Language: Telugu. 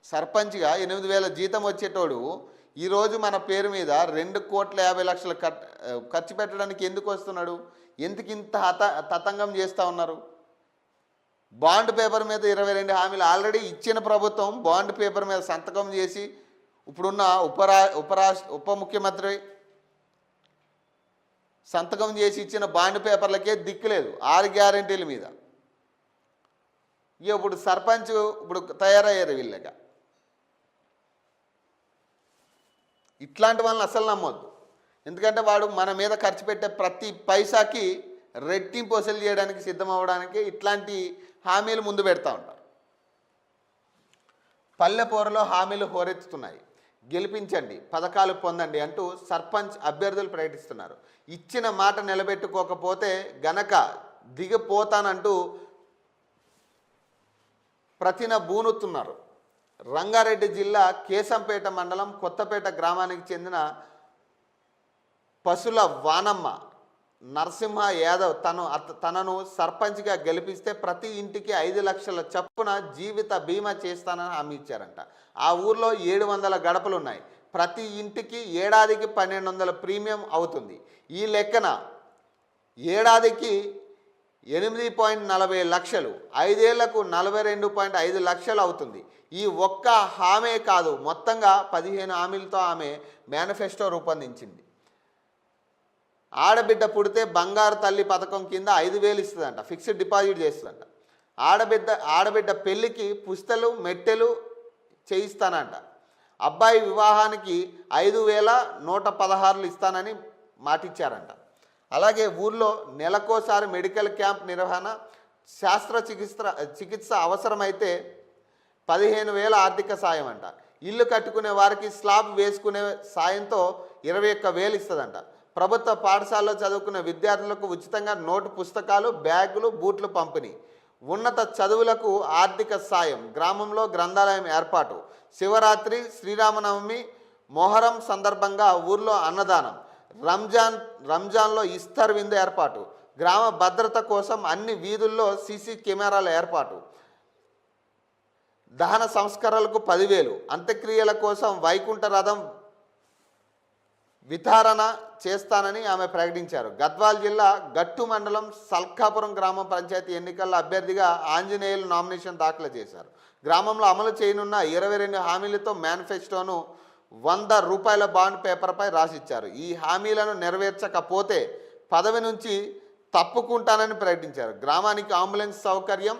సర్పంచ్గా 8,000 జీతం వచ్చేటోడు ఈరోజు మన పేరు మీద 2,50,00,000 ఖర్చు పెట్టడానికి ఎందుకు వస్తున్నాడు? ఎందుకు ఇంత తతంగం చేస్తూ ఉన్నారు? బాండ్ పేపర్ మీద 22 హామీలు ఆల్రెడీ ఇచ్చిన ప్రభుత్వం బాండ్ పేపర్ మీద సంతకం చేసి ఇప్పుడున్న ఉప ముఖ్యమంత్రి సంతకం చేసి ఇచ్చిన బాండ్ పేపర్లకే దిక్కులేదు 6 గ్యారెంటీల మీద. ఇప్పుడు సర్పంచ్ ఇప్పుడు తయారయ్యారు వీళ్ళగా. ఇట్లాంటి వాళ్ళని అసలు నమ్మొద్దు. ఎందుకంటే వాడు మన మీద ఖర్చు పెట్టే ప్రతి పైసాకి రెట్టింపు వసూలు చేయడానికి సిద్ధం అవ్వడానికి ఇట్లాంటి హామీలు ముందు పెడతా ఉంటారు. పల్లెపోరలో హామీలు హోరెత్తుతున్నాయి. గెలిపించండి, పథకాలు పొందండి అంటూ సర్పంచ్ అభ్యర్థులు ప్రకటిస్తున్నారు. ఇచ్చిన మాట నిలబెట్టుకోకపోతే గనక దిగిపోతానంటూ ప్రతిన బూనుతున్నారు. రంగారెడ్డి జిల్లా కేశంపేట మండలం కొత్తపేట గ్రామానికి చెందిన పసుల వానమ్మ నరసింహ యాదవ్ తనను సర్పంచ్గా గెలిపిస్తే ప్రతి ఇంటికి 5 లక్షల చొప్పున జీవిత బీమా చేస్తానని హామీ ఇచ్చారంట. ఆ ఊర్లో 700 గడపలు ఉన్నాయి. ప్రతి ఇంటికి ఏడాదికి 1,200 ప్రీమియం అవుతుంది. ఈ లెక్కన ఏడాదికి 8.40 లక్షలు, 5 ఏళ్లకు 42.5 లక్షలు అవుతుంది. ఈ ఒక్క హామీ కాదు, మొత్తంగా 15 హామీలతో ఆమె మేనిఫెస్టో రూపొందించింది. ఆడబిడ్డ పుడితే బంగారు తల్లి పథకం కింద 5,000 ఇస్తుందంట, ఫిక్స్డ్ డిపాజిట్ చేస్తుందంట. ఆడబిడ్డ పెళ్ళికి పుస్తలు మెట్టెలు చేయిస్తానంట. అబ్బాయి వివాహానికి 5,116 ఇస్తానని మాటిచ్చారంట. అలాగే ఊర్లో నెలకోసారి మెడికల్ క్యాంప్ నిర్వహణ, చికిత్స అవసరమైతే 15,000 ఆర్థిక సాయం అంట. ఇల్లు కట్టుకునే వారికి స్లాబ్ వేసుకునే సాయంతో 21,000 ఇస్తుందంట. ప్రభుత్వ పాఠశాలలో చదువుకునే విద్యార్థులకు ఉచితంగా నోటు పుస్తకాలు, బ్యాగులు, బూట్లు పంపిణీ. ఉన్నత చదువులకు ఆర్థిక సాయం. గ్రామంలో గ్రంథాలయం ఏర్పాటు. శివరాత్రి, శ్రీరామనవమి, మొహరం సందర్భంగా ఊర్లో అన్నదానం. రంజాన్లో ఇఫ్తార్ విందు ఏర్పాటు. గ్రామ భద్రత కోసం అన్ని వీధుల్లో సీసీ కెమెరాల ఏర్పాటు. దహన సంస్కరణలకు 10,000. అంత్యక్రియల కోసం వైకుంఠ రథం వితరణ చేస్తానని ఆమె ప్రకటించారు. గద్వాల్ జిల్లా గట్టు మండలం సల్కాపురం గ్రామ పంచాయతీ ఎన్నికల్లో అభ్యర్థిగా ఆంజనేయులు నామినేషన్ దాఖలు చేశారు. గ్రామంలో అమలు చేయనున్న 22 హామీలతో మేనిఫెస్టోను 100 రూపాయల బాండ్ పేపర్పై రాసిచ్చారు. ఈ హామీలను నెరవేర్చకపోతే పదవి నుంచి తప్పుకుంటానని ప్రకటించారు. గ్రామానికి అంబులెన్స్ సౌకర్యం,